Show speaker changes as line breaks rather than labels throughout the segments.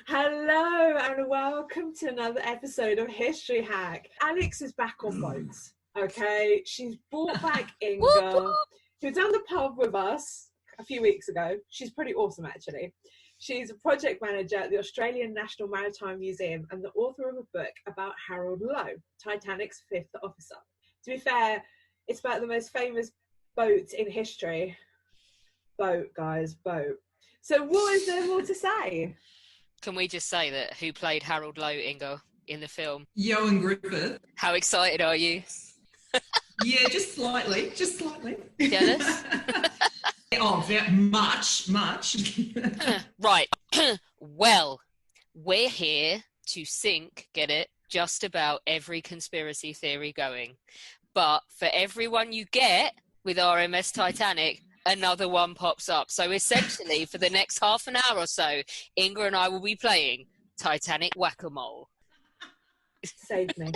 Hello and welcome to another episode of History Hack. Alex is back on boats, okay? She's brought back Inga, who was on the pub with us a few weeks ago. She's pretty awesome, actually. She's a project manager at the Australian National Maritime Museum and the author of a book about Harold Lowe, Titanic's fifth officer. To be fair, it's about the most famous boat in history. Boat, guys, boat. So what is there more to say?
Can we just say that who played Harold Lowe, Inga, in the film?
Johan Griffith.
How excited are you?
Yeah, just slightly.
Jealous?
Oh, much.
Right. Well, we're here to sink, get it, just about every conspiracy theory going. But for every one you get with RMS Titanic, another one pops up. So essentially, for the next half an hour or so, Inga and I will be playing Titanic Whack-A-Mole.
Save me.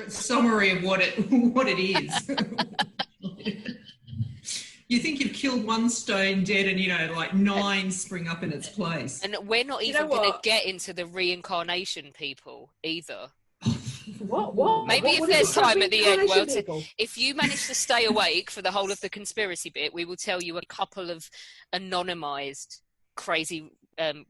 Summary of what it is. You think you've killed one stone dead and, like 9 spring up in its place.
And we're not even going to get into the reincarnation people either.
What?
Maybe if there's time at the end,
well,
if you manage to stay awake for the whole of the conspiracy bit, we will tell you a couple of anonymised, crazy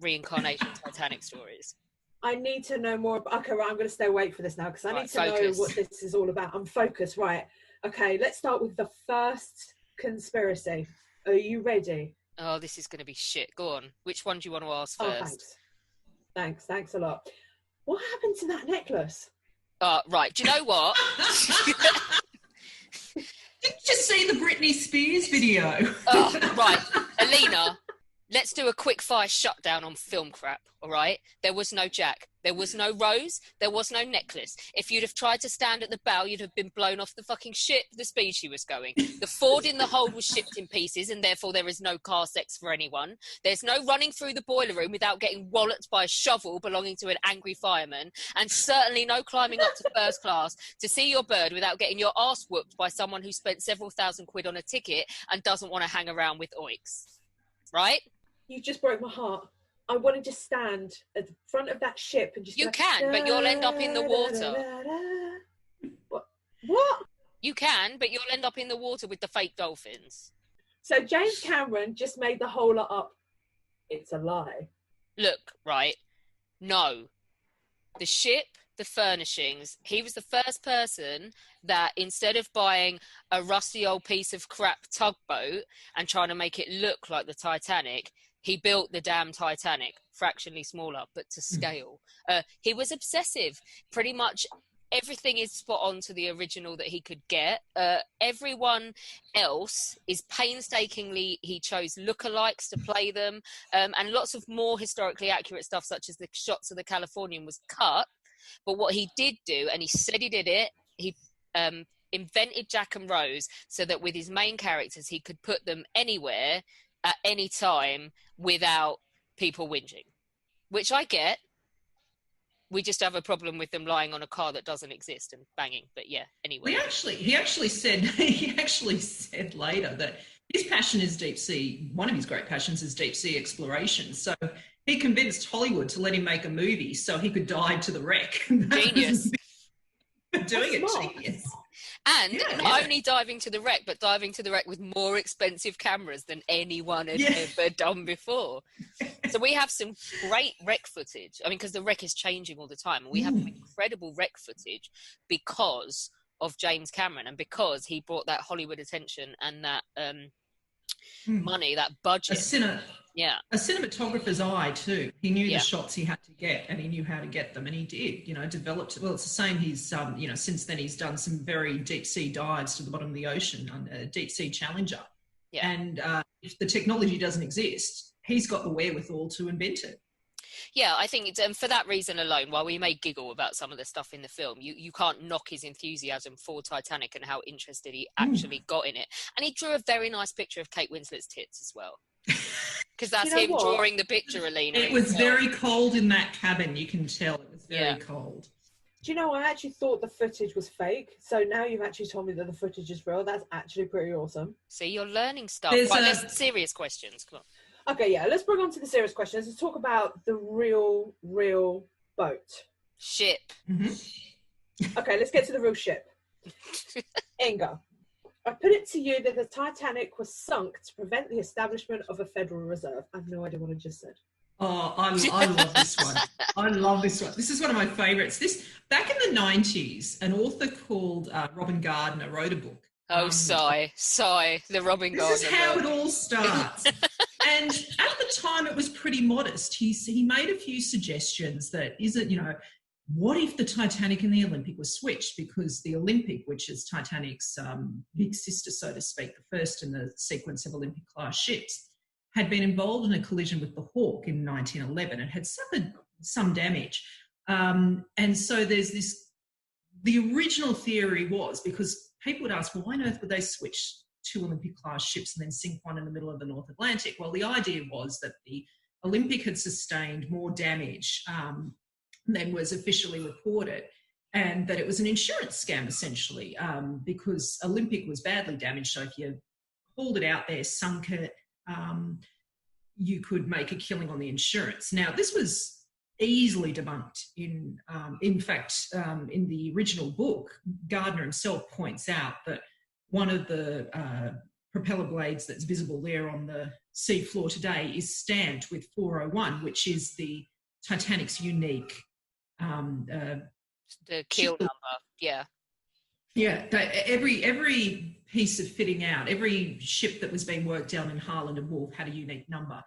reincarnation Titanic stories.
I need to know more. Okay, right, I'm going to stay awake for this now because I need to know what this is all about. I'm focused, right? Okay, let's start with the first conspiracy. Are you ready?
Oh, this is going to be shit. Go on. Which one do you want to ask first?
Thanks a lot. What happened to that necklace?
Right. Do you know what?
Did you just see the Britney Spears video?
Right. Alina, let's do a quick fire shutdown on film crap, all right? There was no Jack. There was no Rose. There was no necklace. If you'd have tried to stand at the bow, you'd have been blown off the fucking ship the speed she was going. The Ford in the hold was shipped in pieces, and therefore there is no car sex for anyone. There's no running through the boiler room without getting walloped by a shovel belonging to an angry fireman, and certainly no climbing up to first class to see your bird without getting your ass whooped by someone who spent several £1,000 on a ticket and doesn't want to hang around with oiks. Right?
You just broke my heart. I want to just stand at the front of that ship and just...
You can, but you'll end up in the water.
What?
You can, but you'll end up in the water with the fake dolphins.
So James Cameron just made the whole lot up. It's a lie.
Look, right, no. The ship, the furnishings, he was the first person that instead of buying a rusty old piece of crap tugboat and trying to make it look like the Titanic, he built the damn Titanic, fractionally smaller, but to scale. He was obsessive. Pretty much everything is spot on to the original that he could get. Everyone else is painstakingly, he chose lookalikes to play them, and lots of more historically accurate stuff, such as the shots of the Californian, was cut. But what he did do, and he said he did it, he invented Jack and Rose so that with his main characters, he could put them anywhere at any time without people whinging, which I get. We just have a problem with them lying on a car that doesn't exist and banging. But yeah, anyway. He actually
said later that his passion is deep sea. One of his great passions is deep sea exploration. So he convinced Hollywood to let him make a movie so he could dive to the wreck.
Genius.
Genius.
And not only diving to the wreck, but diving to the wreck with more expensive cameras than anyone had ever done before. So we have some great wreck footage. I mean, because the wreck is changing all the time. And we have incredible wreck footage because of James Cameron and because he brought that Hollywood attention and that money, that budget. A
cinematographer's eye too. He knew the shots he had to get and he knew how to get them, and he did, developed. Well, it's the same. He's since then he's done some very deep sea dives to the bottom of the ocean on a deep sea Challenger. Yeah. And if the technology doesn't exist, he's got the wherewithal to invent it.
Yeah, I think it's for that reason alone, while we may giggle about some of the stuff in the film, you can't knock his enthusiasm for Titanic and how interested he actually got in it. And he drew a very nice picture of Kate Winslet's tits as well. Because that's him drawing the picture, Alina.
It was very cold in that cabin, you can tell. It was very cold.
Do you know, I actually thought the footage was fake. So now you've actually told me that the footage is real. That's actually pretty awesome.
See, you're learning stuff. Right, let's serious questions. Come on.
Okay, yeah, let's bring on to the serious questions. Let's talk about the real boat.
Ship.
Mm-hmm.
Okay, let's get to the real ship. Inga, I put it to you that the Titanic was sunk to prevent the establishment of a Federal Reserve. I have no idea what I just said.
Oh, I love this one. I love this one. This is one of my favourites. Back in the 90s, an author called Robin Gardner wrote a book.
Oh, sigh, the Robin Gardner.
This is how it all starts. And at the time, it was pretty modest. He made a few suggestions that, what if the Titanic and the Olympic were switched? Because the Olympic, which is Titanic's big sister, so to speak, the first in the sequence of Olympic-class ships, had been involved in a collision with the Hawke in 1911 and had suffered some damage. And so the original theory was, because people would ask, well, why on earth would they switch two Olympic-class ships and then sink one in the middle of the North Atlantic? Well, the idea was that the Olympic had sustained more damage than was officially reported, and that it was an insurance scam, essentially, because Olympic was badly damaged. So if you hauled it out there, sunk it, you could make a killing on the insurance. Now, this was easily debunked. In fact, in the original book, Gardner himself points out that one of the propeller blades that's visible there on the sea floor today is stamped with 401, which is the Titanic's unique
the keel number. Yeah.
Yeah, every piece of fitting out, every ship that was being worked down in Harland and Wolff had a unique number.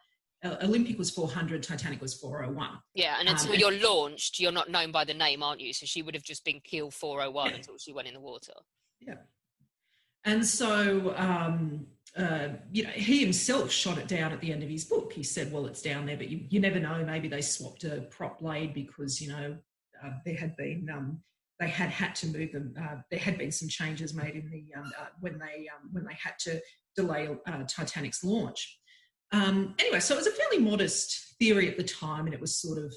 Olympic was 400, Titanic was 401.
Yeah, and until you're launched, you're not known by the name, aren't you? So she would have just been keel 401 until she went in the water.
Yeah. And so, he himself shot it down at the end of his book. He said, well, it's down there, but you never know. Maybe they swapped a prop blade because, there had been... they had to move them. There had been some changes made in the when they had to delay Titanic's launch. Anyway, so it was a fairly modest theory at the time, and it was sort of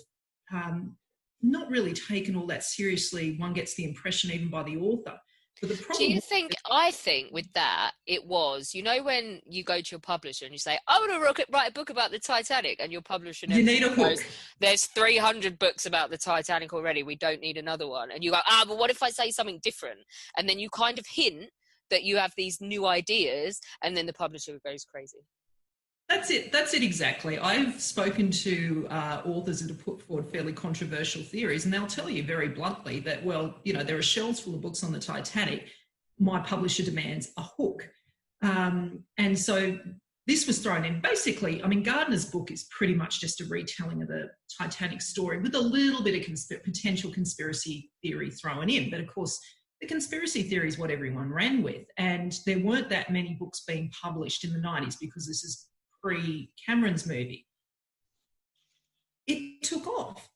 not really taken all that seriously. One gets the impression, even by the author. But the problem.
Do you think? I think with that, it was. When you go to your publisher and you say, "I want to write a book about the Titanic," and your publisher
you need a hook.
There's 300 books about the Titanic already. We don't need another one. And you go, but what if I say something different? And then you kind of hint that you have these new ideas, and then the publisher goes crazy.
That's it exactly. I've spoken to authors that have put forward fairly controversial theories, and they'll tell you very bluntly that, there are shelves full of books on the Titanic. My publisher demands a hook. And so this was thrown in. Basically, Gardner's book is pretty much just a retelling of the Titanic story with a little bit of potential conspiracy theory thrown in. But of course, the conspiracy theory is what everyone ran with. And there weren't that many books being published in the 90s because this is pre-Cameron's movie. It took off.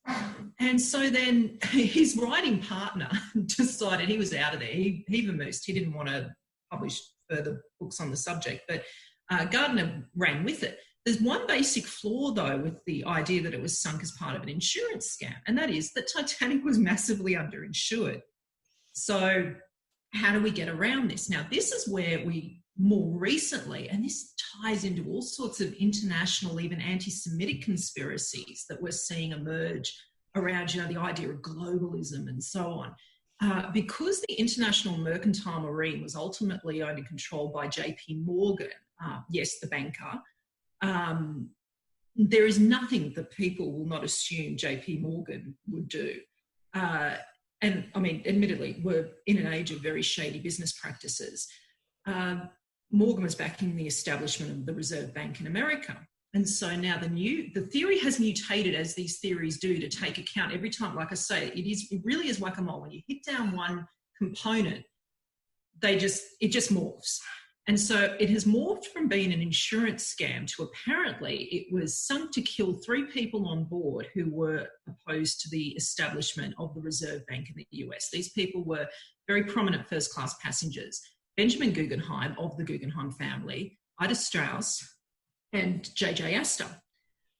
And so then his writing partner decided he was out of there. He vamoosed. He didn't want to publish further books on the subject, but Gardner ran with it. There's one basic flaw, though, with the idea that it was sunk as part of an insurance scam, and that is that Titanic was massively underinsured. So how do we get around this? Now, this is where we more recently, and this ties into all sorts of international, even anti-Semitic conspiracies that we're seeing emerge around, the idea of globalism and so on. Because the International Mercantile Marine was ultimately owned and controlled by JP Morgan, yes, the banker, there is nothing that people will not assume JP Morgan would do. And admittedly, we're in an age of very shady business practices. Morgan was backing the establishment of the Reserve Bank in America. And so now the theory has mutated, as these theories do, to take account every time. Like I say, it really is whack-a-mole. When you hit down one component, it just morphs. And so it has morphed from being an insurance scam to apparently it was sunk to kill 3 people on board who were opposed to the establishment of the Reserve Bank in the US. These people were very prominent first-class passengers. Benjamin Guggenheim of the Guggenheim family, Ida Strauss, and J.J. Astor.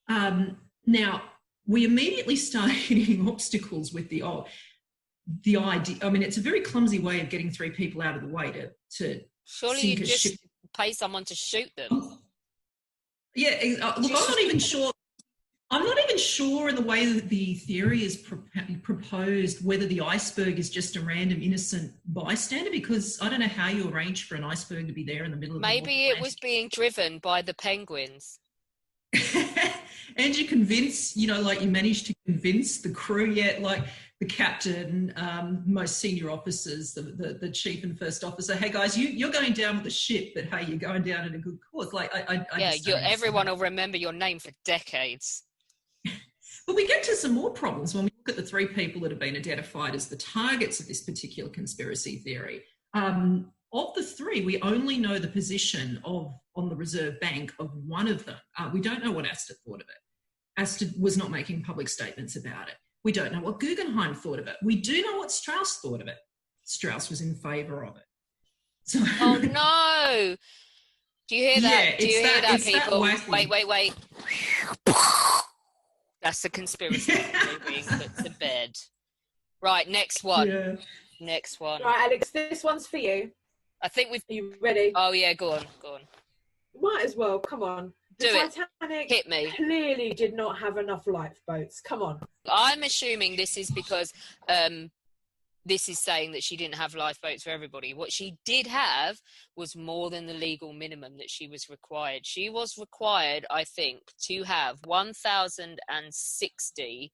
Now, we immediately started hitting obstacles with the idea. It's a very clumsy way of getting 3 people out of the way to
surely
sink
you
a
just
ship.
pay someone to shoot them.
Yeah, look, I'm not even sure. I'm not even sure in the way that the theory is proposed whether the iceberg is just a random innocent bystander, because I don't know how you arrange for an iceberg to be there in the middle of the North
Maybe it was being driven by the penguins.
And you convince, you managed to convince the crew yet, like the captain, most senior officers, the chief and first officer, hey guys, you're going down with the ship, but hey, you're going down in a good cause. Like,
Everyone will remember your name for decades.
But we get to some more problems when we look at the 3 people that have been identified as the targets of this particular conspiracy theory. Of the 3, we only know the position on the reserve bank of one of them. We don't know what Astor thought of it. Astor was not making public statements about it. We don't know what Guggenheim thought of it. We do know what Strauss thought of it. Strauss was in favour of it. So,
oh no! Do you hear that? Do you hear that, people? Wait. That's the conspiracy theory being put to bed. Right, next one.
Yeah.
Next one.
Right, Alex, this one's for you.
I think
Are you ready?
Oh yeah, go on.
Might as well. Come on. The Titanic
Hit me.
Clearly did not have enough lifeboats. Come on.
I'm assuming this is because this is saying that she didn't have lifeboats for everybody. What she did have was more than the legal minimum that she was required. She was required, I think, to have 1,060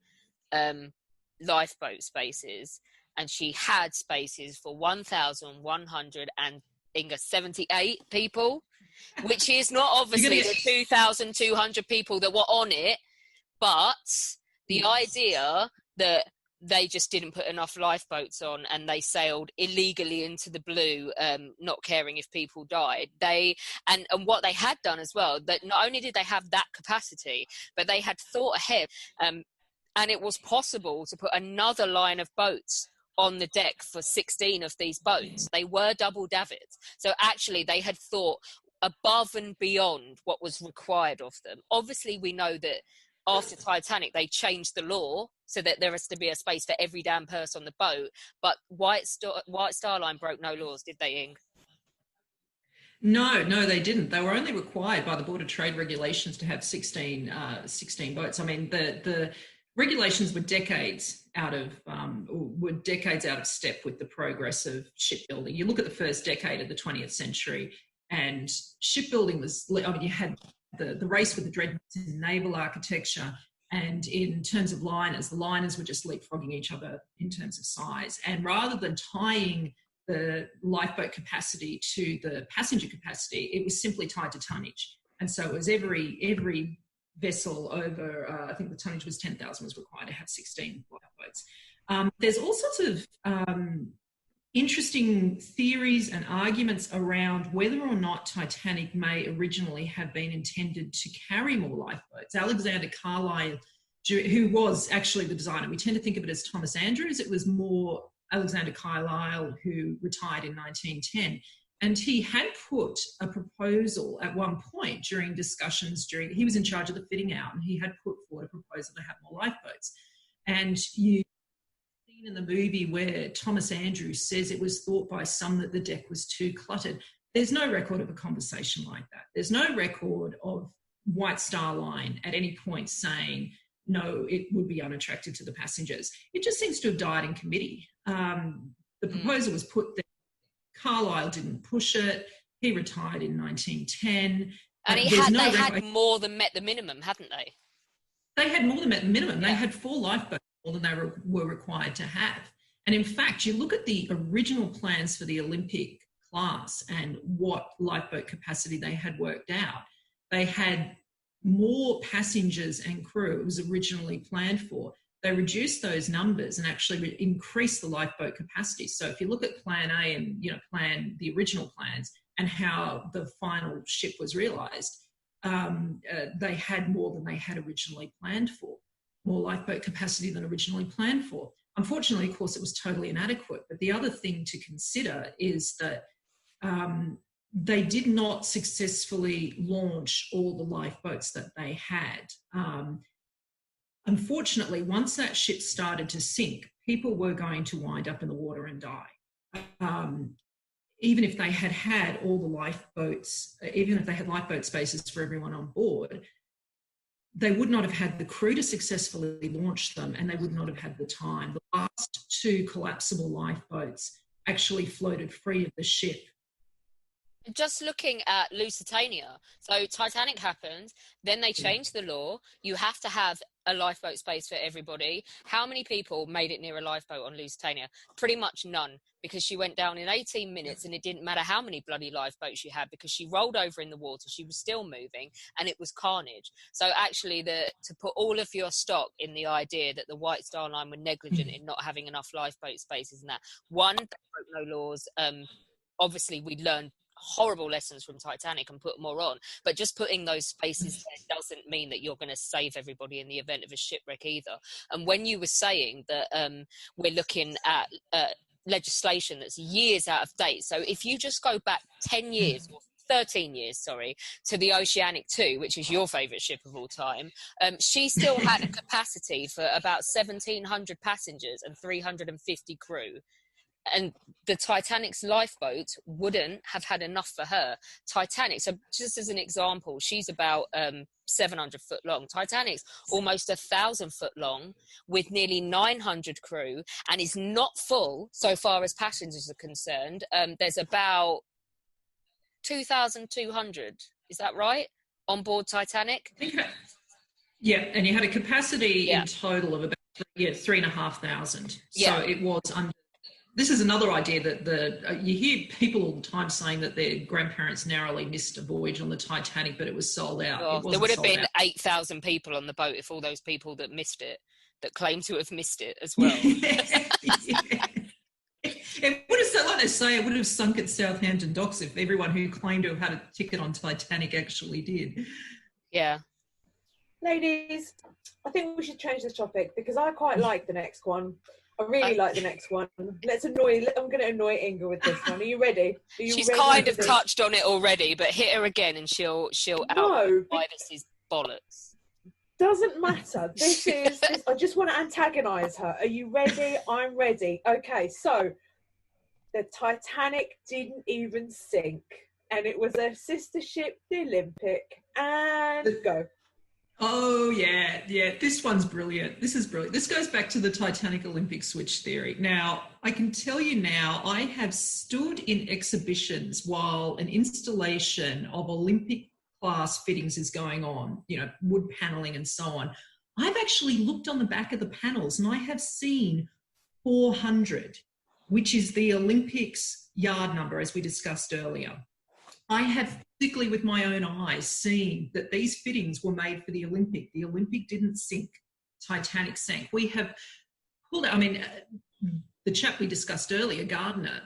lifeboat spaces, and she had spaces for 1,178 people, which is not obviously the 2,200 people that were on it, but the idea that they just didn't put enough lifeboats on and they sailed illegally into the blue, not caring if people died. And what they had done as well, that not only did they have that capacity, but they had thought ahead, and it was possible to put another line of boats on the deck for 16 of these boats. They were double davits. So actually they had thought above and beyond what was required of them. Obviously we know that after Titanic, they changed the law so that there has to be a space for every damn person on the boat. But White Star Line broke no laws, did they, Ing?
No, they didn't. They were only required by the Border Trade regulations to have 16 boats. I mean, the regulations were decades out of step with the progress of shipbuilding. You look at the first decade of the 20th century, and shipbuilding was, you had the race with the dreadnoughts in naval architecture, and in terms of liners, the liners were just leapfrogging each other in terms of size. And rather than tying the lifeboat capacity to the passenger capacity, it was simply tied to tonnage. And so it was every vessel over, I think the tonnage was 10,000 was required to have 16 lifeboats. There's all sorts of interesting theories and arguments around whether or not Titanic may originally have been intended to carry more lifeboats. Alexander Carlisle, who was actually the designer, we tend to think of it as Thomas Andrews. It was more Alexander Carlisle, who retired in 1910. And he had put a proposal at one point during discussions, he was in charge of the fitting out, and he had put forward a proposal to have more lifeboats. And you seen in the movie where Thomas Andrews says it was thought by some that the deck was too cluttered. There's no record of a conversation like that. There's no record of White Star Line at any point saying, no, it would be unattractive to the passengers. It just seems to have died in committee. The proposal was put there. Carlisle didn't push it. He retired in 1910.
And they had more than met the minimum, hadn't they?
They had more than met the minimum.
Yeah.
They had 4 lifeboats more than they were required to have. And in fact, you look at the original plans for the Olympic class and what lifeboat capacity they had worked out. They had more passengers and crew it was originally planned for. They reduced those numbers and actually increased the lifeboat capacity. So if you look at Plan A and the original plans and how the final ship was realised, they had more than they had originally planned for, more lifeboat capacity than originally planned for. Unfortunately, of course, it was totally inadequate. But the other thing to consider is that they did not successfully launch all the lifeboats that they had. Unfortunately, once that ship started to sink, people were going to wind up in the water and die. even if they had all the lifeboats, even if they had lifeboat spaces for everyone on board, they would not have had the crew to successfully launch them, and they would not have had the time. The last 2 collapsible lifeboats actually floated free of the ship.
Just looking at Lusitania, so Titanic happened, then they changed the law. You have to have a lifeboat space for everybody. How many people made it near a lifeboat on Lusitania? Pretty much none, because she went down in 18 minutes, and it didn't matter how many bloody lifeboats you had, because she rolled over in the water, she was still moving, and it was carnage. So actually, to put all of your stock in the idea that the White Star Line were negligent in not having enough lifeboat spaces, and that, one, they broke no laws. Obviously, we learned horrible lessons from Titanic and put more on, but just putting those spaces there doesn't mean that you're going to save everybody in the event of a shipwreck either. And when you were saying that we're looking at legislation that's years out of date, so if you just go back 10 years or 13 years, sorry, to the Oceanic 2, which is your favourite ship of all time, she still had a capacity for about 1,700 passengers and 350 crew. And the Titanic's lifeboat wouldn't have had enough for her. Titanic, so just as an example, she's about 700 foot long. Titanic's almost 1,000 foot long, with nearly 900 crew, and is not full so far as passengers are concerned. There's about 2,200, is that right, on board Titanic?
Yeah, and you had a capacity in total of about 3,500. So it was under. This is another idea that you hear people all the time saying that their grandparents narrowly missed a voyage on the Titanic, but it was sold out.
Oh, there would have been 8,000 people on the boat if all those people that missed it, that claim to have missed it as well.
It would have, like they say, it would have sunk at Southampton docks if everyone who claimed to have had a ticket on Titanic actually did.
Yeah.
Ladies, I think we should change the topic, because I quite like the next one. I really like the next one. I'm going to annoy Inga with this one. Are you ready?
She's kind of touched on it already, but hit her again and she'll outline why this is bollocks.
Doesn't matter. This is. I just want to antagonise her. Are you ready? I'm ready. Okay, so the Titanic didn't even sink, and it was their sister ship, the Olympic. And go.
Oh, yeah. This one's brilliant. This is brilliant. This goes back to the Titanic Olympic switch theory. Now, I can tell you now, I have stood in exhibitions while an installation of Olympic class fittings is going on, wood paneling and so on. I've actually looked on the back of the panels, and I have seen 400, which is the Olympics yard number, as we discussed earlier. I have physically, with my own eyes, seen that these fittings were made for the Olympic. The Olympic didn't sink. Titanic sank. We have pulled out, the chap we discussed earlier, Gardner,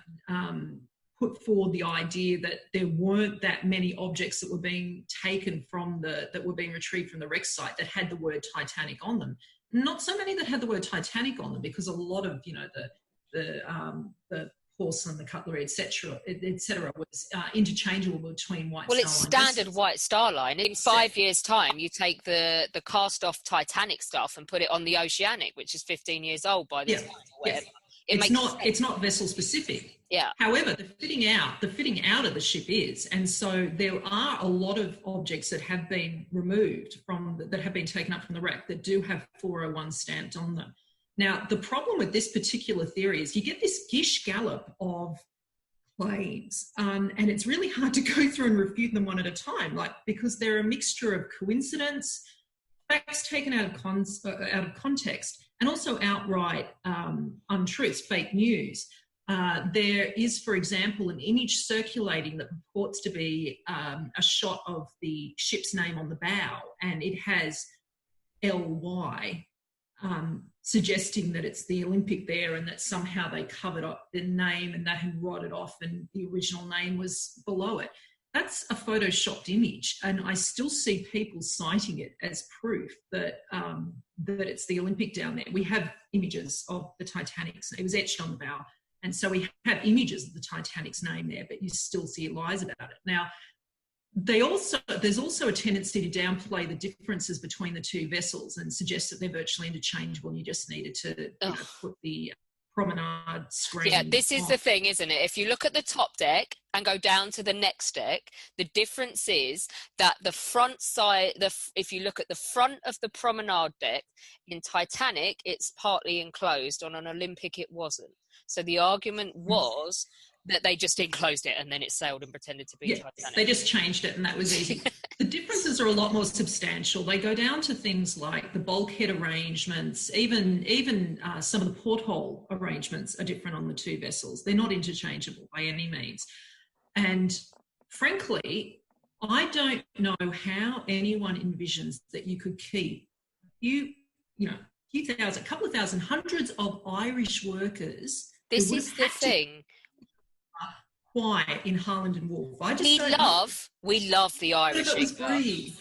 put forward the idea that there weren't that many objects that were being taken that were being retrieved from the wreck site that had the word Titanic on them. Not so many that had the word Titanic on them, because a lot of, the porcelain, the cutlery, etc., was interchangeable between White Star Line. Well,
it's standard White Star Line. In 5 years' time, you take the cast-off Titanic stuff and put it on the Oceanic, which is 15 years old by this time.
Yes. It's not vessel specific.
Yeah.
However, the fitting out of the ship is, and so there are a lot of objects that have been removed that have been taken up from the wreck that do have 401 stamped on them. Now, the problem with this particular theory is you get this gish gallop of claims, and it's really hard to go through and refute them one at a time, because they're a mixture of coincidence, facts taken out of context, and also outright untruths, fake news. There is, for example, an image circulating that purports to be a shot of the ship's name on the bow, and it has LY. Suggesting that it's the Olympic there, and that somehow they covered up the name and that had rotted off and the original name was below it. That's a photoshopped image, and I still see people citing it as proof that it's the Olympic down there. We have images of the Titanic's. It was etched on the bow, and so we have images of the Titanic's name there, but you still see lies about it. Now, there's also a tendency to downplay the differences between the two vessels and suggest that they're virtually interchangeable, and you just needed to put the promenade screen.
Yeah, this is the thing, isn't it? If you look at the top deck and go down to the next deck, the difference is that the front side, if you look at the front of the promenade deck, in Titanic, it's partly enclosed. On an Olympic, it wasn't. So the argument was that they just enclosed it and then it sailed and pretended to be Titanic.
They just changed it and that was easy. The differences are a lot more substantial. They go down to things like the bulkhead arrangements, even some of the porthole arrangements are different on the two vessels. They're not interchangeable by any means. And frankly, I don't know how anyone envisions that you could keep a couple of thousand, hundreds of Irish workers.
This is the thing.
Quiet in Harland and Wolff.
We love the Irish.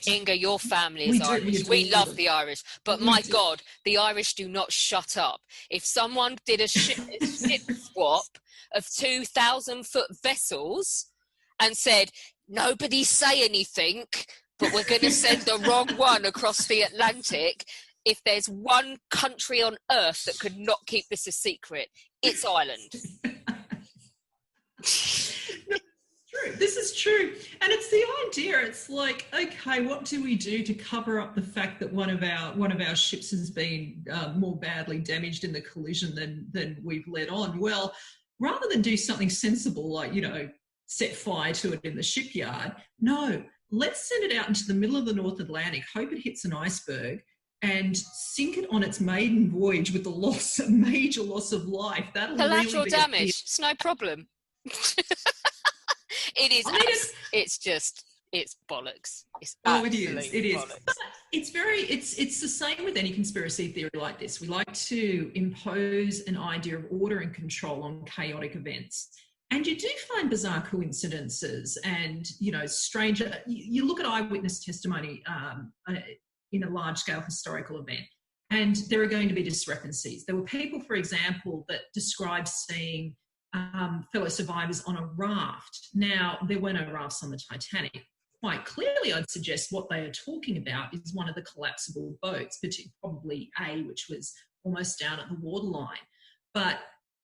Inga, your family is Irish. We love the Irish. But my God, the Irish do not shut up. If someone did a ship swap of 2,000-foot vessels and said, nobody say anything, but we're going to send the wrong one across the Atlantic, if there's one country on earth that could not keep this a secret, it's Ireland.
True. This is true. And it's the idea. It's like, okay, what do we do to cover up the fact that one of our ships has been more badly damaged in the collision than we've let on? Well, rather than do something sensible like, set fire to it in the shipyard, no, let's send it out into the middle of the North Atlantic, hope it hits an iceberg, and sink it on its maiden voyage with a major loss of life. That'll
collateral
really
damage. It's no problem. It is. It's bollocks. It's
it is.
Bollocks.
It's the same with any conspiracy theory like this. We like to impose an idea of order and control on chaotic events. And you do find bizarre coincidences and, strange. You look at eyewitness testimony in a large-scale historical event, and there are going to be discrepancies. There were people, for example, that described seeing fellow survivors on a raft. Now, there were no rafts on the Titanic. Quite clearly, I'd suggest what they are talking about is one of the collapsible boats, probably A, which was almost down at the waterline. But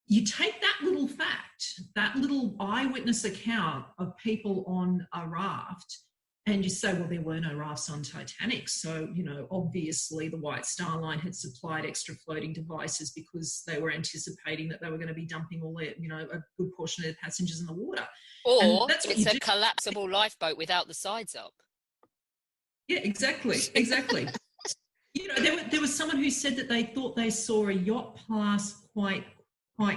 you take that little fact, that little eyewitness account of people on a raft, and you say, well, there were no rafts on Titanic. So, obviously the White Star Line had supplied extra floating devices because they were anticipating that they were going to be dumping all their, a good portion of their passengers in the water.
Or it's a collapsible lifeboat without the sides up.
Yeah, exactly. There was someone who said that they thought they saw a yacht pass quite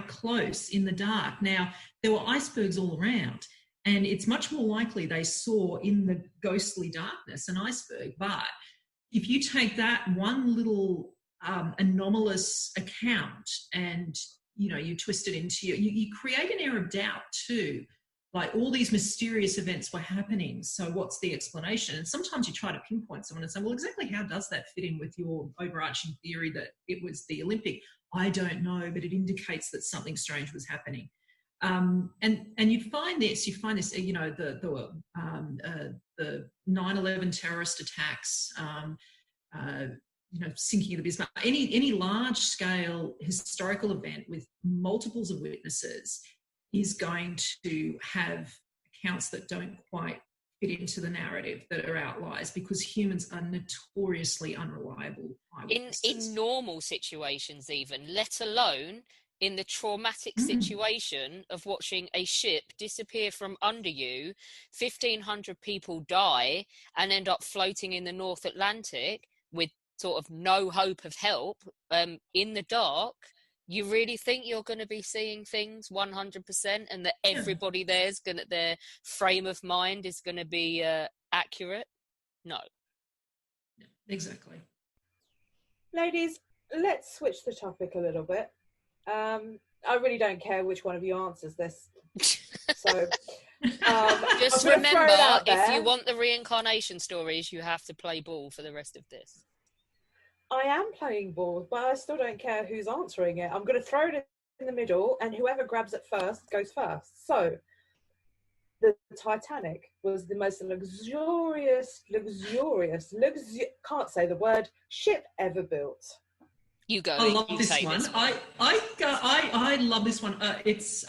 close in the dark. Now, there were icebergs all around. And it's much more likely they saw in the ghostly darkness an iceberg. But if you take that one little anomalous account and, you twist it into you create an air of doubt too. Like all these mysterious events were happening. So what's the explanation? And sometimes you try to pinpoint someone and say, well, exactly how does that fit in with your overarching theory that it was the Olympic? I don't know, but it indicates that something strange was happening. And you find this, the 9/11 terrorist attacks, sinking of the Bismarck, any large scale historical event with multiples of witnesses is going to have accounts that don't quite fit into the narrative, that are outliers, because humans are notoriously unreliable eyewitnesses.
In normal situations even, let alone in the traumatic situation of watching a ship disappear from under you, 1,500 people die and end up floating in the North Atlantic with sort of no hope of help in the dark. You really think you're going to be seeing things 100% and that everybody their frame of mind is going to be accurate? No.
Exactly.
Ladies, let's switch the topic a little bit. I really don't care which one of you answers this. So
just remember, if you want the reincarnation stories, you have to play ball for the rest of this.
I am playing ball, but I still don't care who's answering it. I'm going to throw it in the middle, and whoever grabs it first goes first. So, the Titanic was the most luxurious, can't say the word, ship ever built.
You go.
I love
you
this one. I love this one. It's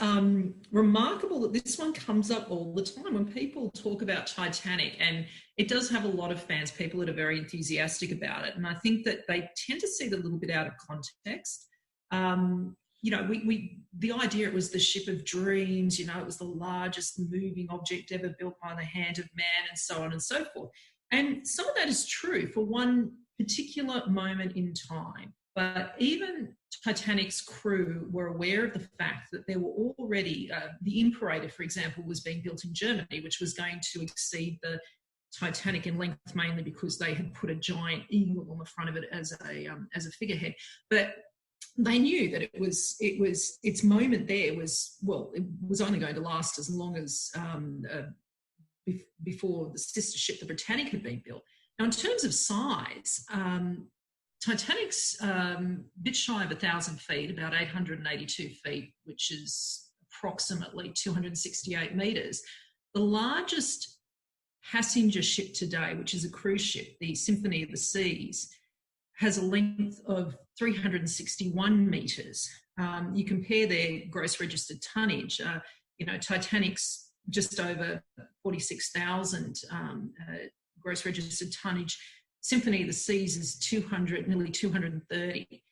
remarkable that this one comes up all the time when people talk about Titanic, and it does have a lot of fans, people that are very enthusiastic about it. And I think that they tend to see it a little bit out of context. You know, the idea it was the ship of dreams, you know, it was the largest moving object ever built by the hand of man, and so on and so forth. And some of that is true for one particular moment in time. But even Titanic's crew were aware of the fact that there were already, the Imperator, for example, was being built in Germany, which was going to exceed the Titanic in length, mainly because they had put a giant eagle on the front of it as a figurehead. But they knew that its moment there was, well, it was only going to last as long as before the sister ship, the Britannic, had been built. Now, in terms of size, Titanic's a bit shy of 1,000 feet, about 882 feet, which is approximately 268 metres. The largest passenger ship today, which is a cruise ship, the Symphony of the Seas, has a length of 361 metres. You compare their gross registered tonnage, you know, Titanic's just over 46,000 gross registered tonnage. Symphony of the Seas is nearly 230.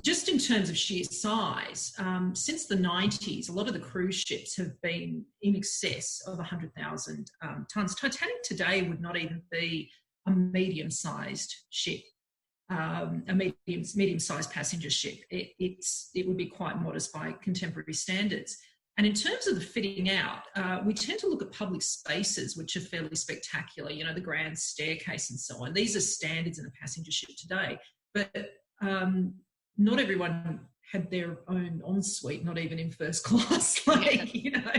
Just in terms of sheer size, since the 90s, a lot of the cruise ships have been in excess of 100,000 tonnes. Titanic today would not even be a medium-sized ship, a medium-sized passenger ship. It would be quite modest by contemporary standards. And in terms of the fitting out, we tend to look at public spaces, which are fairly spectacular, you know, the grand staircase and so on. These are standards in a passenger ship today, but not everyone had their own ensuite, not even in first class. Like, you know,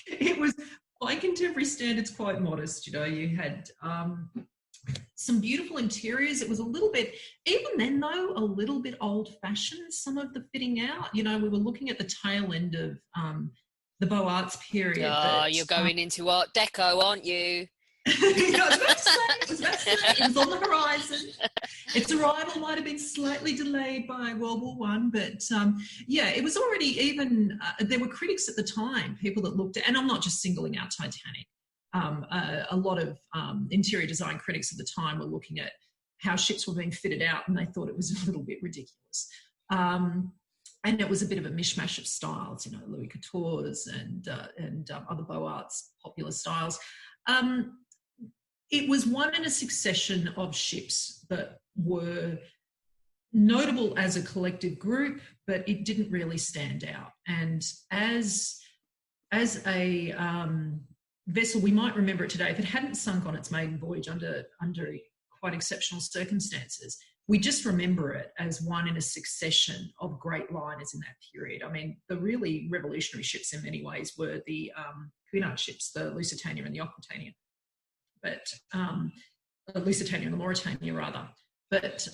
it was, by contemporary standards, quite modest. You know, you had some beautiful interiors. It was a little bit, even then though, a little bit old-fashioned, some of the fitting out. You know, we were looking at the tail end of the Beaux Arts period.
Oh, you're going into Art Deco, aren't you?
I was about to say, it was on the horizon. Its arrival might have been slightly delayed by World War One, but yeah, it was already even, there were critics at the time, people that looked at, and I'm not just singling out Titanic, a lot of interior design critics at the time were looking at how ships were being fitted out, and they thought it was a little bit ridiculous. And it was a bit of a mishmash of styles, you know, Louis Couture's and other Beaux Arts popular styles. It was one in a succession of ships that were notable as a collective group, but it didn't really stand out. And as a vessel, we might remember it today, if it hadn't sunk on its maiden voyage under quite exceptional circumstances, we just remember it as one in a succession of great liners in that period. I mean, the really revolutionary ships in many ways were the Cunard ships, the Lusitania and the Aquitania. But the Lusitania and the Mauritania, rather. But,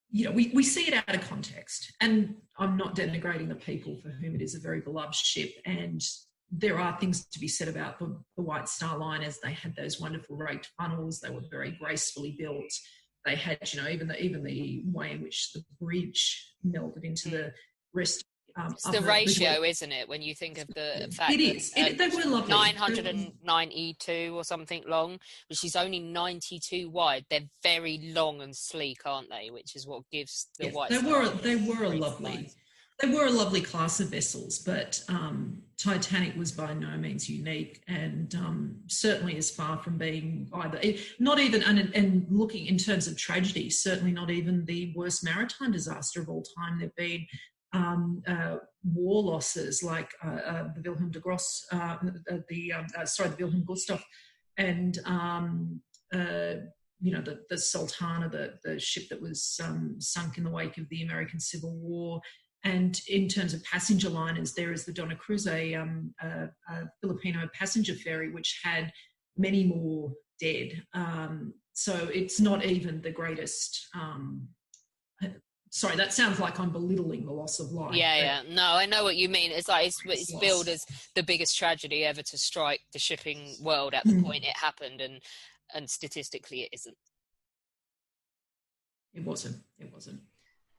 you know, we see it out of context. And I'm not denigrating the people for whom it is a very beloved ship. And there are things to be said about the White Star liners. They had those wonderful raked funnels. They were very gracefully built. They had, you know, even the way in which the bridge melded into the rest.
It's the ratio, isn't it, when you think of the fact
it is. They were lovely.
992 or something long, which is only 92 wide. They're very long and sleek, aren't they? Which is what gives the White Star. They were a lovely class of vessels, but Titanic was by no means unique, and certainly is far from being either, not even, and looking in terms of tragedy, certainly not even the worst maritime disaster of all time. There've been war losses like the Wilhelm de Gross, the Wilhelm Gustave, and you know, the Sultana, the ship that was sunk in the wake of the American Civil War. And in terms of passenger liners, there is the Dona Cruz, a Filipino passenger ferry, which had many more dead. So it's not even the greatest. Sorry, that sounds like I'm belittling the loss of life. Yeah. No, I know what you mean. It's like it's billed as the biggest tragedy ever to strike the shipping world at the point it happened, and statistically it isn't.
It wasn't. It wasn't.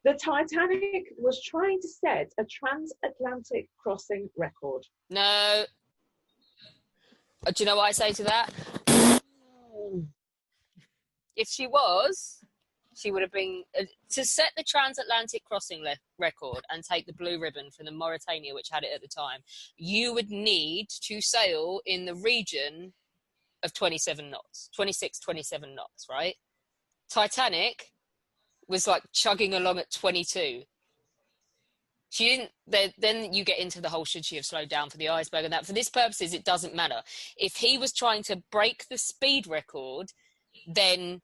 The Titanic was trying to set a transatlantic crossing record.
No. Do you know what I say to that? If she was, she would have been... to set the transatlantic crossing record and take the blue ribbon from the Mauritania, which had it at the time, you would need to sail in the region of 27 knots, 26, 27 knots, right? Titanic was like chugging along at 22. She didn't. Then you get into the whole should she have slowed down for the iceberg and that. For this purposes, it doesn't matter. If he was trying to break the speed record, then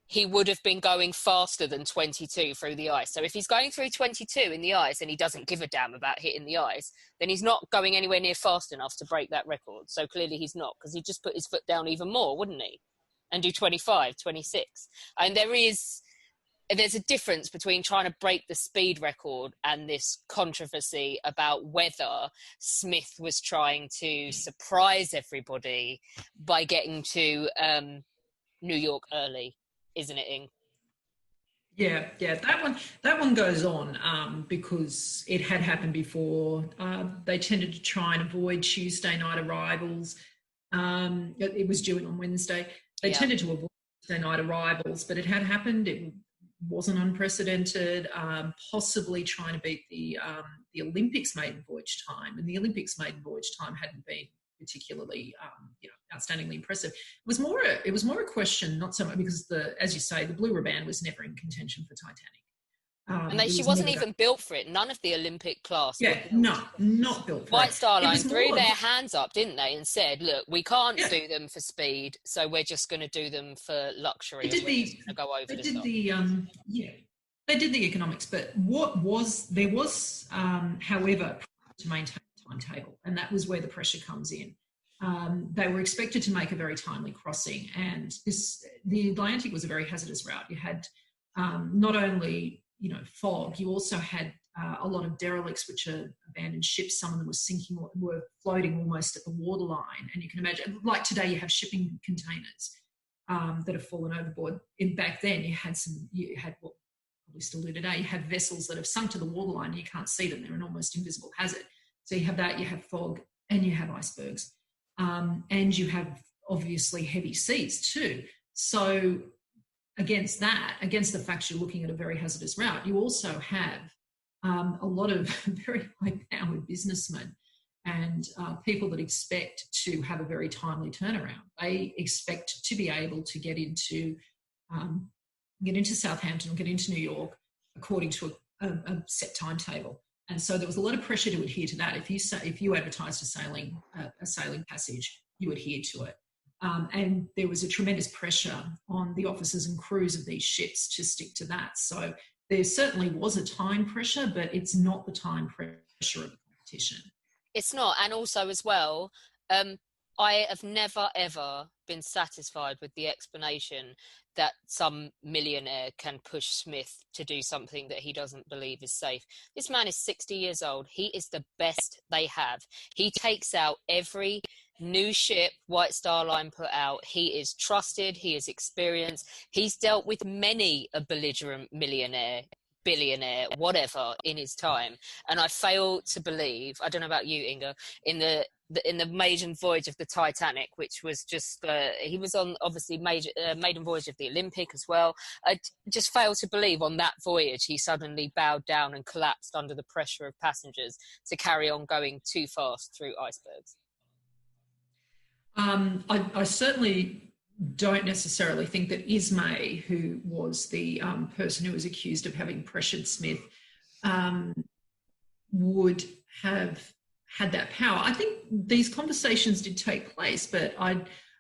he would have been going faster than 22 through the ice. So if he's going through 22 in the ice and he doesn't give a damn about hitting the ice, then he's not going anywhere near fast enough to break that record. So clearly he's not, because he'd just put his foot down even more, wouldn't he? And do 25, 26. And there's a difference between trying to break the speed record and this controversy about whether Smith was trying to surprise everybody by getting to New York early, isn't it, Ing?
Yeah, that one goes on because it had happened before. They tended to try and avoid Tuesday night arrivals. It was due in on Wednesday. They tended to avoid Tuesday night arrivals, but it had happened. It wasn't unprecedented. Possibly trying to beat the Olympics maiden voyage time, and the Olympics maiden voyage time hadn't been particularly outstandingly impressive. It was more a question, not so much because as you say, the blue ribbon was never in contention for Titanic.
And she wasn't even built for it. None of the Olympic class.
Yeah, not built for
White
it.
Star Line threw their hands up, didn't they, and said, "Look, we can't do them for speed, so we're just going to do them for luxury." They did the economics, but there was, however, to maintain the timetable, and that was where the pressure comes in. They were expected to make a very timely crossing, and the Atlantic was a very hazardous route. You had not only fog, you also had a lot of derelicts, which are abandoned ships. Some of them were sinking or were floating almost at the waterline, and you can imagine, like today, you have shipping containers that have fallen overboard. And back then, you had what we still do today. You have vessels that have sunk to the waterline, and you can't see them; they're an almost invisible hazard. So you have that, you have fog, and you have icebergs, and you have obviously heavy seas too. So against the fact you're looking at a very hazardous route, you also have a lot of very high-powered businessmen and people that expect to have a very timely turnaround. They expect to be able to get into Southampton or get into New York according to a set timetable. And so there was a lot of pressure to adhere to that. If you advertised a sailing passage, you adhere to it. And there was a tremendous pressure on the officers and crews of these ships to stick to that. So there certainly was a time pressure, but it's not the time pressure of the competition. It's not. And also as well, I have never, ever been satisfied with the explanation that some millionaire can push Smith to do something that he doesn't believe is safe. This man is 60 years old. He is the best they have. He takes out every new ship White Star Line put out. He is trusted. He is experienced. He's dealt with many a belligerent millionaire, billionaire, whatever, in his time. And I fail to believe, I don't know about you, Inga, in the maiden voyage of the Titanic, which was just he was on obviously maiden voyage of the Olympic as well. I just fail to believe on that voyage he suddenly bowed down and collapsed under the pressure of passengers to carry on going too fast through icebergs.
I certainly don't necessarily think that Ismay, who was the person who was accused of having pressured Smith, would have had that power. I think these conversations did take place, but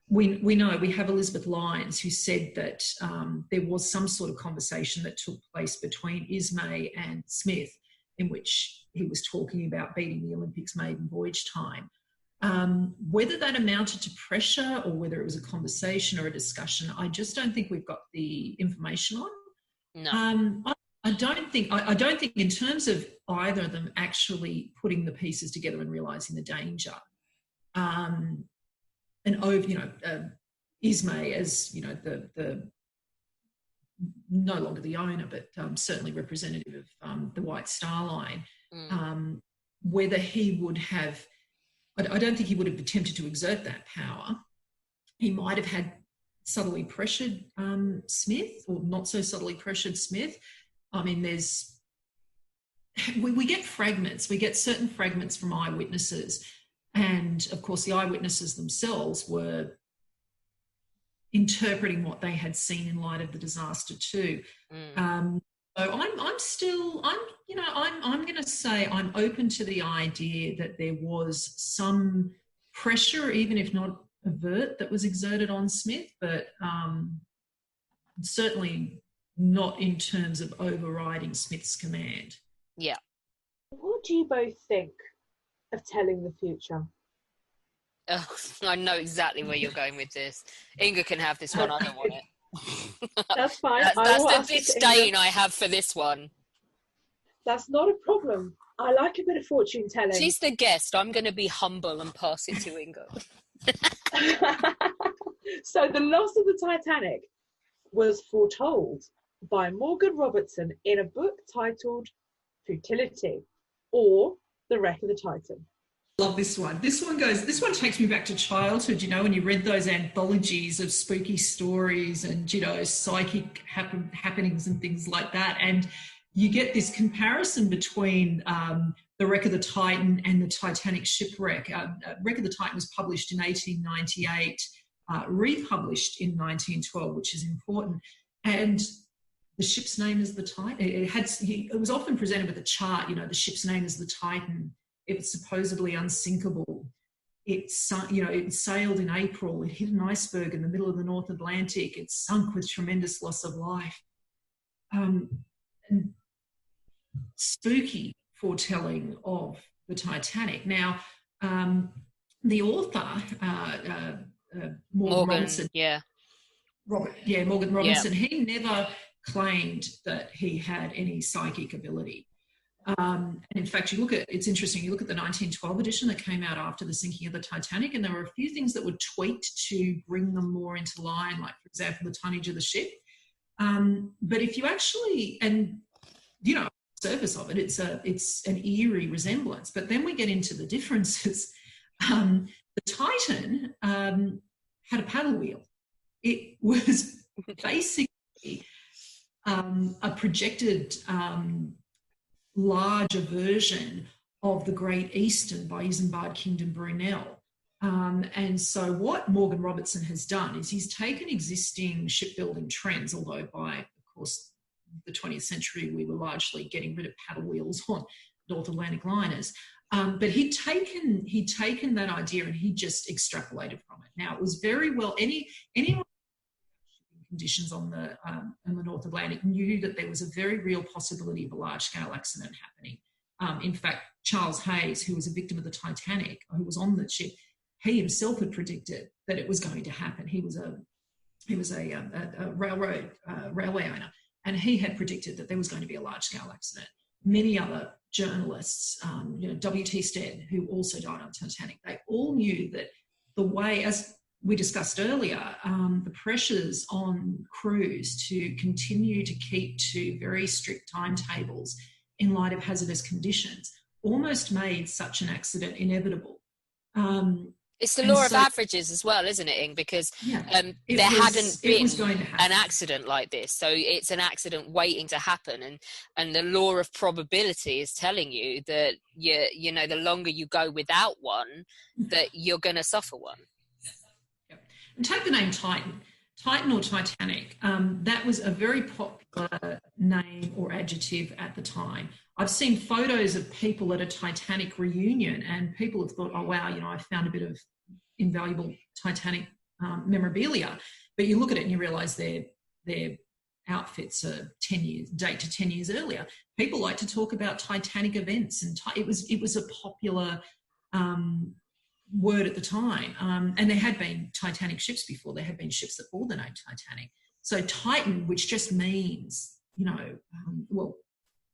we know we have Elizabeth Lyons who said that there was some sort of conversation that took place between Ismay and Smith in which he was talking about beating the Olympics maiden voyage time. Whether that amounted to pressure or whether it was a conversation or a discussion, I just don't think we've got the information on.
No.
I don't think in terms of either of them actually putting the pieces together and realising the danger. Ismay, as the no longer the owner, but certainly representative of the White Star Line, whether he would have, I don't think he would have attempted to exert that power. He might have had subtly pressured Smith, or not so subtly pressured Smith. I mean, we get fragments. We get certain fragments from eyewitnesses. And, of course, the eyewitnesses themselves were interpreting what they had seen in light of the disaster too. So I'm going to say I'm open to the idea that there was some pressure, even if not overt, that was exerted on Smith, but certainly not in terms of overriding Smith's command.
Yeah.
What do you both think of telling the future?
Oh, I know exactly where you're going with this. Inga can have this one. I don't want it.
That's fine.
That's the disdain I have for this one. That's
not a problem. I like a bit of fortune telling.
She's the guest. I'm going to be humble and pass it to Inga.
So the loss of the Titanic was foretold by Morgan Robertson in a book titled Futility, or The Wreck of the Titan.
Love this one. This one takes me back to childhood, you know, when you read those anthologies of spooky stories and, you know, psychic happenings and things like that. And you get this comparison between The Wreck of the Titan and the Titanic shipwreck. Wreck of the Titan was published in 1898, republished in 1912, which is important. And the ship's name is the Titan. It was often presented with a chart, you know, the ship's name is the Titan. It was supposedly unsinkable. It sailed in April. It hit an iceberg in the middle of the North Atlantic. It sunk with tremendous loss of life. And spooky foretelling of the Titanic. Now, the author, Morgan Robertson. Morgan Robertson, he never claimed that he had any psychic ability. And in fact, it's interesting, you look at the 1912 edition that came out after the sinking of the Titanic, and there were a few things that were tweaked to bring them more into line, like, for example, the tonnage of the ship. But if you actually, and, you know, the surface of it, it's an eerie resemblance. But then we get into the differences. The Titan had a paddle wheel. It was basically a projected larger version of the Great Eastern by Isambard Kingdom Brunel. And so what Morgan Robertson has done is he's taken existing shipbuilding trends, although by, of course, the 20th century we were largely getting rid of paddle wheels on North Atlantic liners. But he'd taken that idea and he just extrapolated from it. Now, it was very well, anyone conditions on the North Atlantic knew that there was a very real possibility of a large-scale accident happening. In fact, Charles Hayes, who was a victim of the Titanic, who was on the ship, he himself had predicted that it was going to happen. He was a railway owner, and he had predicted that there was going to be a large-scale accident. Many other journalists, W.T. Stead, who also died on Titanic, they all knew that the way, as we discussed earlier, the pressures on crews to continue to keep to very strict timetables in light of hazardous conditions almost made such an accident inevitable.
It's the law of averages as well, isn't it, Ing? Because hadn't been an accident like this. So it's an accident waiting to happen. And the law of probability is telling you that, the longer you go without one, that you're going to suffer one.
And take the name Titan or Titanic. That was a very popular name or adjective at the time. I've seen photos of people at a Titanic reunion and people have thought, oh, wow, I found a bit of invaluable Titanic memorabilia. But you look at it and you realise their outfits are 10 years earlier. People like to talk about Titanic events, and it was a popular word at the time. And there had been Titanic ships before. There had been ships that bore the name Titanic. So Titan, which just means,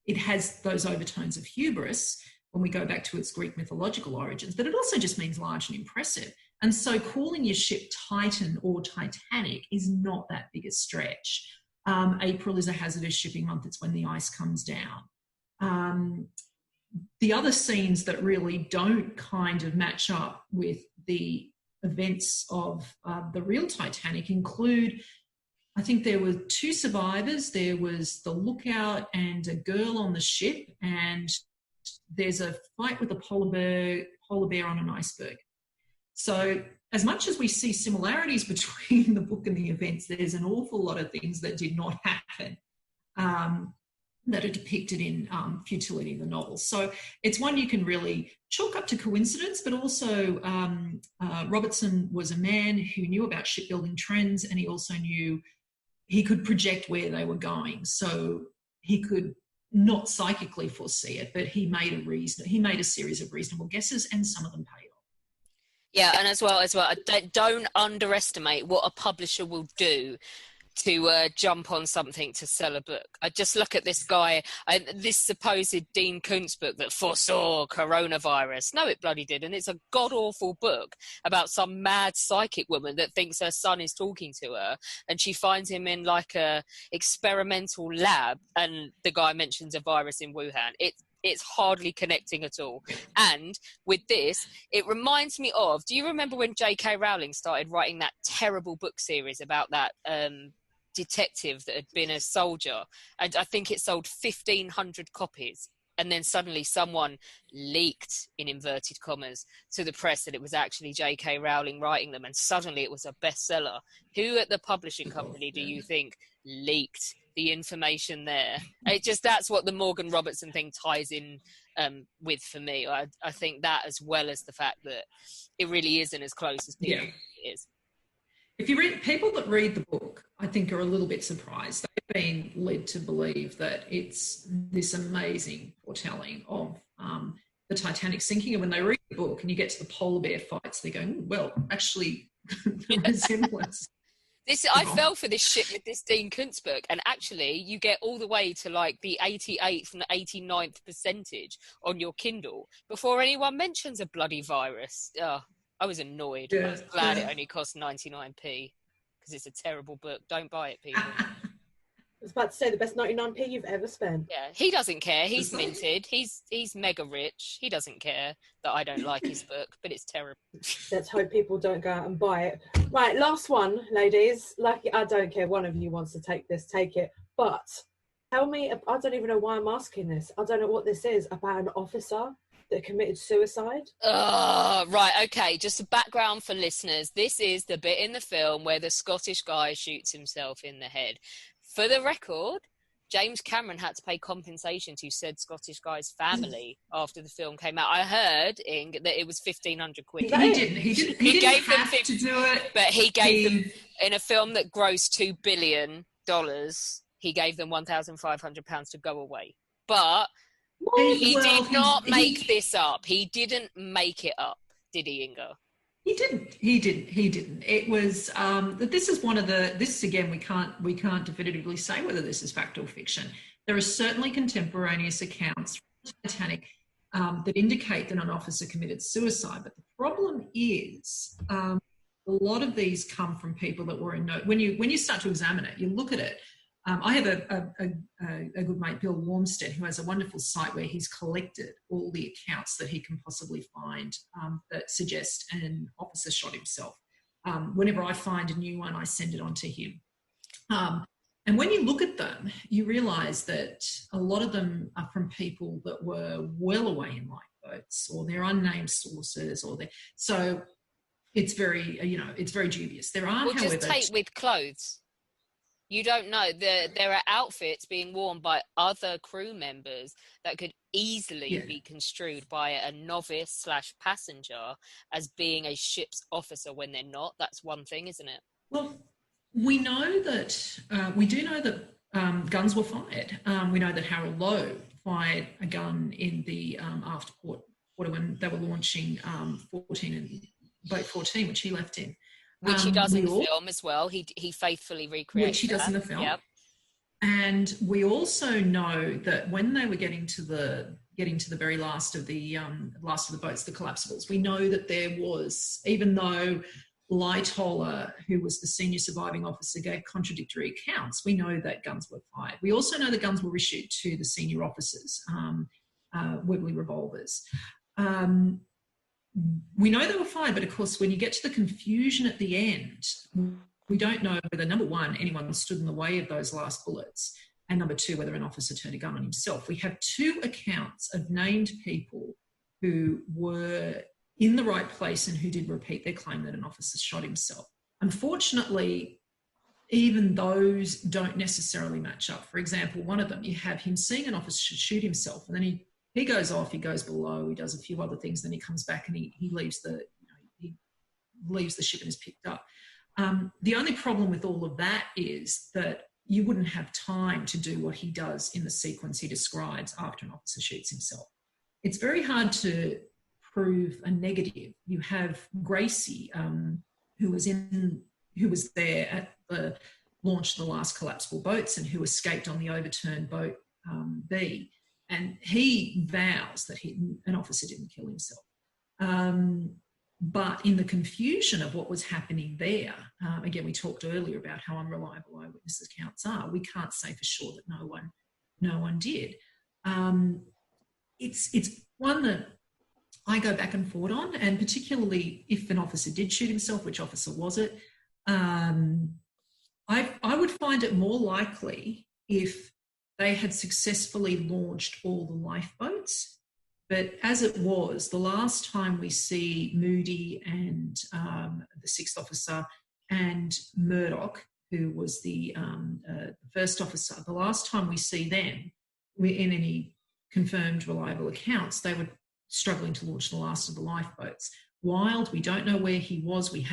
it has those overtones of hubris when we go back to its Greek mythological origins, but it also just means large and impressive. And so calling your ship Titan or Titanic is not that big a stretch. April is a hazardous shipping month. It's when the ice comes down. The other scenes that really don't kind of match up with the events of the real Titanic include, I think there were 2 survivors. There was the lookout and a girl on the ship, and there's a fight with a polar bear on an iceberg. So as much as we see similarities between the book and the events, there's an awful lot of things that did not happen that are depicted in Futility, the novel. So it's one you can really chalk up to coincidence, but also Robertson was a man who knew about shipbuilding trends, and he also knew he could project where they were going. So he could not psychically foresee it, but he made a series of reasonable guesses, and some of them paid off.
Yeah, and as well, don't underestimate what a publisher will do to jump on something to sell a book. I just look at this guy, this supposed Dean Koontz book that foresaw coronavirus. No, it bloody did. And it's a god-awful book about some mad psychic woman that thinks her son is talking to her, and she finds him in like a experimental lab, and the guy mentions a virus in Wuhan. It's hardly connecting at all. And with this, it reminds me of, do you remember when J.K. Rowling started writing that terrible book series about that detective that had been a soldier? And I think it sold 1,500 copies. And then suddenly someone leaked, in inverted commas, to the press that it was actually J.K. Rowling writing them. And suddenly it was a bestseller. Who at the publishing company do you think leaked the information there? That's what the Morgan Robertson thing ties in with for me. I think that, as well as the fact that it really isn't as close as people think it is.
If you read, people that read the book, I think, are a little bit surprised. They've been led to believe that it's this amazing foretelling of the Titanic sinking, and when they read the book and you get to the polar bear fights, they're going, well, actually, the resemblance.
I fell for this shit with this Dean Koontz book, and actually you get all the way to like the 88th and 89th percentage on your Kindle before anyone mentions a bloody virus. I was annoyed. Yeah, I was glad it only cost 99p, because it's a terrible book. Don't buy it, people.
I was about to say, the best 99p you've ever spent.
Yeah, he doesn't care. He's minted. He's mega rich. He doesn't care that I don't like his book, but it's terrible.
Let's hope people don't go out and buy it. Right, last one, ladies. Lucky, I don't care. One of you wants to take this, take it. But tell me, I don't even know why I'm asking this. I don't know what this is about an officer that committed suicide.
Right, okay. Just a background for listeners. This is the bit in the film where the Scottish guy shoots himself in the head. For the record, James Cameron had to pay compensation to said Scottish guy's family after the film came out. I heard, Ing, that it was 1,500 quid.
He didn't have to do it.
But he gave them, in a film that grossed $2 billion, he gave them £1,500 to go away. But he did not make this up. He didn't make it up, did he, Inga?
He didn't. It was this is one of the. This again, we can't definitively say whether this is fact or fiction. There are certainly contemporaneous accounts from Titanic that indicate that an officer committed suicide. But the problem is, a lot of these come from people that were in no. When you start to examine it, you look at it. I have a good mate, Bill Warmstead, who has a wonderful site where he's collected all the accounts that he can possibly find that suggest an officer shot himself. Whenever I find a new one, I send it on to him. And when you look at them, you realise that a lot of them are from people that were well away in lifeboats, or they're unnamed sources, so it's very it's very dubious. There are, however,
just take with clothes. You don't know. There are outfits being worn by other crew members that could easily be construed by a novice / passenger as being a ship's officer when they're not. That's one thing, isn't it? Well,
we know that we do know that guns were fired. We know that Harold Lowe fired a gun in the after quarter when they were launching boat 14, which he left in.
Which he does in the film as well. He faithfully recreates
which he does in the film.
Yep.
And we also know that when they were getting to the very last of the boats, the collapsibles, we know that there was, even though Lightoller, who was the senior surviving officer, gave contradictory accounts. We know that guns were fired. We also know that guns were issued to the senior officers, Webley revolvers. We know they were fired, but of course, when you get to the confusion at the end, we don't know whether, number one, anyone stood in the way of those last bullets, and number two, whether an officer turned a gun on himself. We have two accounts of named people who were in the right place and who did repeat their claim that an officer shot himself. Unfortunately, even those don't necessarily match up. For example, one of them, you have him seeing an officer shoot himself, and then he goes off, he goes below, he does a few other things, then he comes back and he leaves the ship and is picked up. The only problem with all of that is that you wouldn't have time to do what he does in the sequence he describes after an officer shoots himself. It's very hard to prove a negative. You have Gracie, who was there at the launch of the last collapsible boats and who escaped on the overturned boat B, and he vows that an officer didn't kill himself. But in the confusion of what was happening there, again, we talked earlier about how unreliable eyewitness accounts are. We can't say for sure that no one did. It's one that I go back and forth on, and particularly if an officer did shoot himself, which officer was it? I would find it more likely if they had successfully launched all the lifeboats. But as it was, the last time we see Moody and the sixth officer and Murdoch, who was the first officer, the last time we see them, in any confirmed reliable accounts, they were struggling to launch the last of the lifeboats. Wild, we don't know where he was. We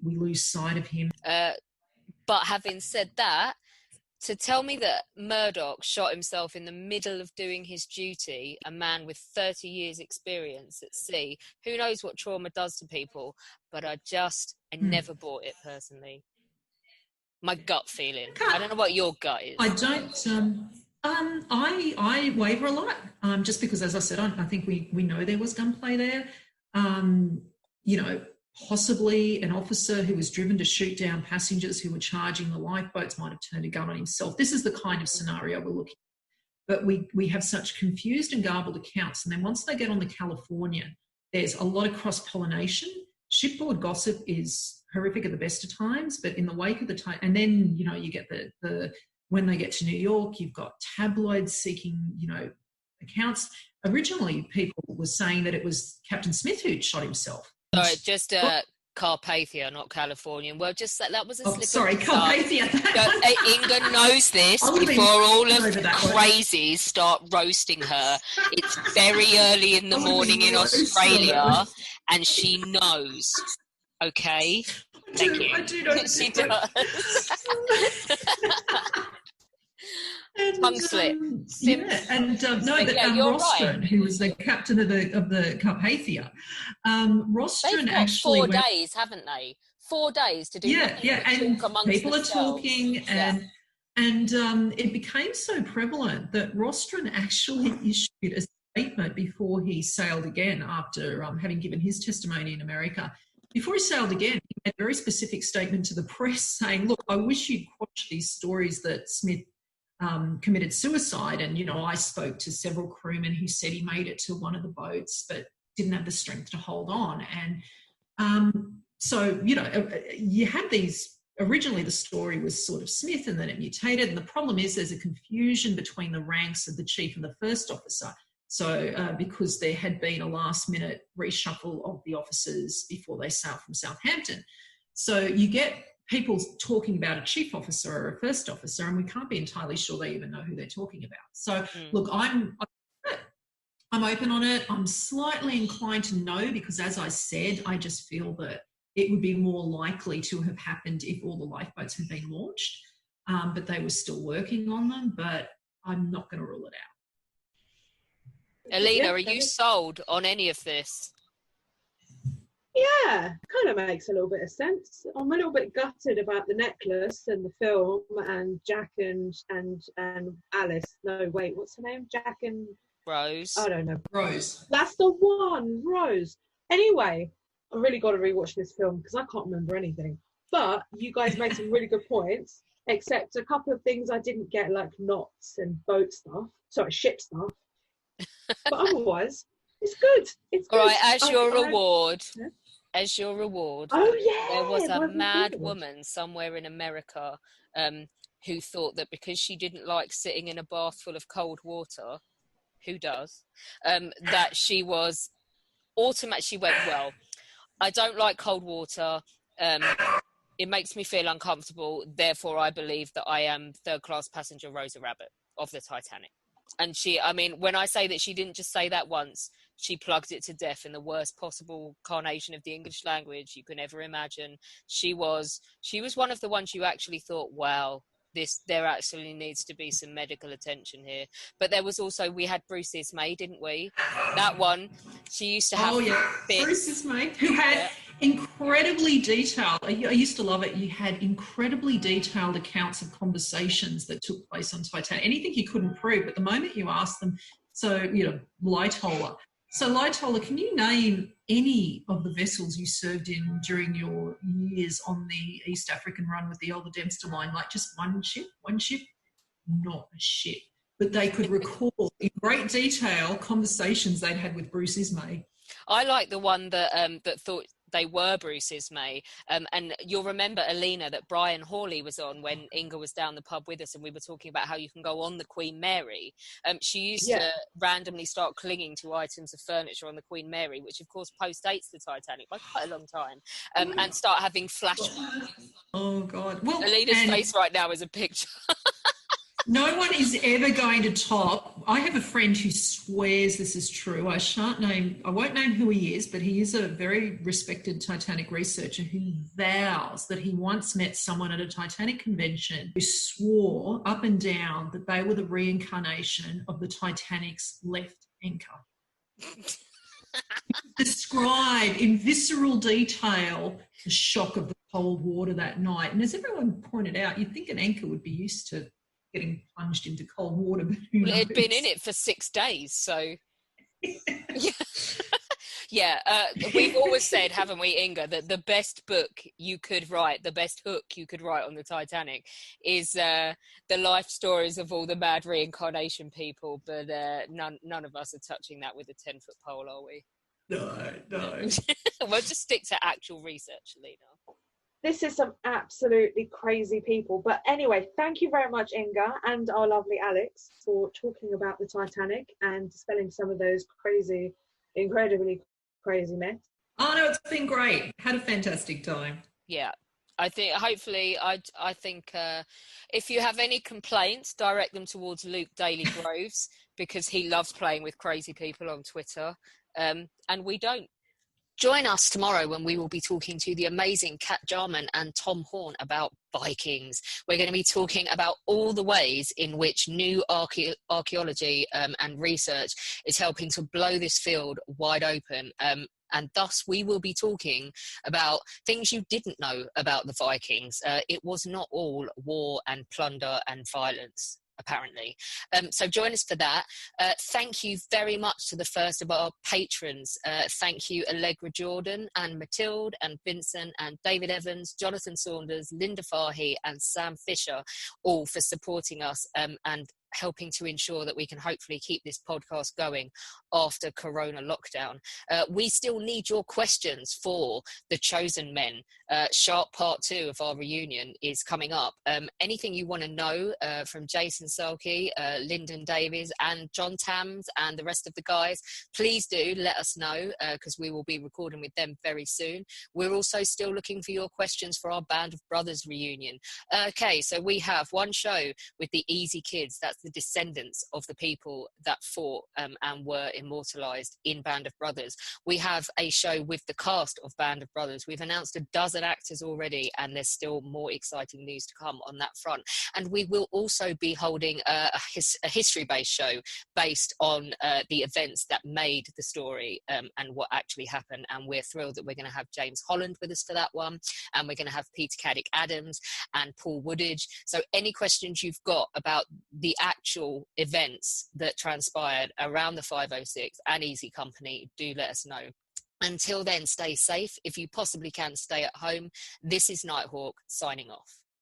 lose sight of him.
But having said that, to tell me that Murdoch shot himself in the middle of doing his duty, a man with 30 years experience at sea, who knows what trauma does to people, but I never bought it personally. My gut feeling. I don't know what your gut is.
I don't... I waver a lot, just because, as I said, I think we know there was gunplay there. Possibly an officer who was driven to shoot down passengers who were charging the lifeboats might have turned a gun on himself. This is the kind of scenario we're looking at. But we have such confused and garbled accounts. And then once they get on the California, there's a lot of cross-pollination. Shipboard gossip is horrific at the best of times, but in the wake of the time, and then, you get the when they get to New York, you've got tabloids seeking, accounts. Originally, people were saying that it was Captain Smith who'd shot himself.
Sorry, just Carpathia, not Californian. Well, just that was a slip.
Sorry, Carpathia.
Inga knows this before all of the crazies start roasting her. It's very early in the morning in Australia, and she knows. Okay? Thank you.
I do know
she does. Tongue slip.
Rostron, who was the captain of the Carpathia, Rostron
They've got
actually
4 days, haven't they? 4 days to do nothing
and
talk amongst
people
themselves.
Are talking, and it became so prevalent that Rostron actually issued a statement before he sailed again after having given his testimony in America. Before he sailed again, he made a very specific statement to the press saying, look, I wish you'd watch these stories that Smith committed suicide. And, I spoke to several crewmen who said he made it to one of the boats but didn't have the strength to hold on. And so, you had these, originally the story was sort of Smith and then it mutated. And the problem is there's a confusion between the ranks of the chief and the first officer. So because there had been a last-minute reshuffle of the officers before they sailed from Southampton. So you get people talking about a chief officer or a first officer, and we can't be entirely sure they even know who they're talking about. So, look, I'm open on it. I'm slightly inclined to no because, as I said, I just feel that it would be more likely to have happened if all the lifeboats had been launched, but they were still working on them. But I'm not going to rule it out.
Alina, are you sold on any of this?
Yeah, kind of makes a little bit of sense. I'm a little bit gutted about the necklace and the film and Jack and Alice. No, wait, what's her name? Jack and
Rose.
I don't know.
Rose.
That's the one, Rose. Anyway, I really got to rewatch this film because I can't remember anything. But you guys made some really good points, except a couple of things I didn't get, like knots and boat stuff. Sorry, ship stuff. But otherwise, it's good. It's good.
All right, as your reward,
oh yeah,
there was a mad woman somewhere in America who thought that because she didn't like sitting in a bath full of cold water, who does, that she was she went, well, I don't like cold water. It makes me feel uncomfortable. Therefore, I believe that I am third-class passenger Rosa Rabbit of the Titanic. And when I say that she didn't just say that once, she plugged it to death in the worst possible carnation of the English language you can ever imagine. She was one of the ones you actually thought, wow, there actually needs to be some medical attention here. But there was also, we had Bruce Ismay, didn't we? That one, she used to have
Bruce Ismay, who had incredibly detailed, I used to love it, you had incredibly detailed accounts of conversations that took place on Titanic. Anything he couldn't prove, but the moment you asked them, Lightoller. So Lightoller, can you name any of the vessels you served in during your years on the East African run with the Elder Dempster line? Like just one ship? Not a ship. But they could recall in great detail conversations they'd had with Bruce Ismay.
I like the one that thought they were Bruce Ismay. And you'll remember, Alina, that Brian Hawley was on when Inga was down the pub with us and we were talking about how you can go on the Queen Mary. She used to randomly start clinging to items of furniture on the Queen Mary, which of course postdates the Titanic by quite a long time, and start having flashbacks.
Oh, God. Well,
Alina's face right now is a picture.
No one is ever going to top. I have a friend who swears this is true. I won't name who he is, but he is a very respected Titanic researcher who vows that he once met someone at a Titanic convention who swore up and down that they were the reincarnation of the Titanic's left anchor. Describe in visceral detail the shock of the cold water that night. And as everyone pointed out, you'd think an anchor would be used to getting plunged into cold water. But
it had been in it for 6 days, so we've always said, haven't we, Inga, that the best book you could write, the best hook you could write on the Titanic is the life stories of all the mad reincarnation people, but none of us are touching that with a 10-foot pole, are we?
No.
We'll just stick to actual research, Alina.
This is some absolutely crazy people. But anyway, thank you very much, Inga, and our lovely Alex, for talking about the Titanic and dispelling some of those incredibly crazy myths.
Oh, no, it's been great. Had a fantastic time.
Yeah. I think, hopefully, I think if you have any complaints, direct them towards Luke Daly Groves, because he loves playing with crazy people on Twitter, and we don't. Join us tomorrow when we will be talking to the amazing Kat Jarman and Tom Horn about Vikings. We're going to be talking about all the ways in which new archaeology and research is helping to blow this field wide open. And thus we will be talking about things you didn't know about the Vikings. It was not all war and plunder and violence, apparently. So join us for that. Thank you very much to the first of our patrons. Thank you, Allegra Jordan and Matilde and Vincent and David Evans, Jonathan Saunders, Linda Fahy and Sam Fisher, all for supporting us and helping to ensure that we can hopefully keep this podcast going after Corona lockdown. We still need your questions for The Chosen Men. Sharp Part 2 of our reunion is coming up. Anything you want to know from Jason Selke, Lyndon Davies and John Tams and the rest of the guys, please do let us know, because we will be recording with them very soon. We're also still looking for your questions for our Band of Brothers reunion. Okay, so we have one show with the Easy Kids. That's the descendants of the people that fought and were immortalized in Band of Brothers. We have a show with the cast of Band of Brothers. We've announced a dozen actors already, and there's still more exciting news to come on that front. And we will also be holding a history-based show based on the events that made the story and what actually happened. And we're thrilled that we're going to have James Holland with us for that one, and we're going to have Peter Caddick Adams and Paul Woodage. So any questions you've got about the actual events that transpired around the 506 and Easy Company, do let us know. Until then, stay safe. If you possibly can, stay at home. This is Nighthawk signing off.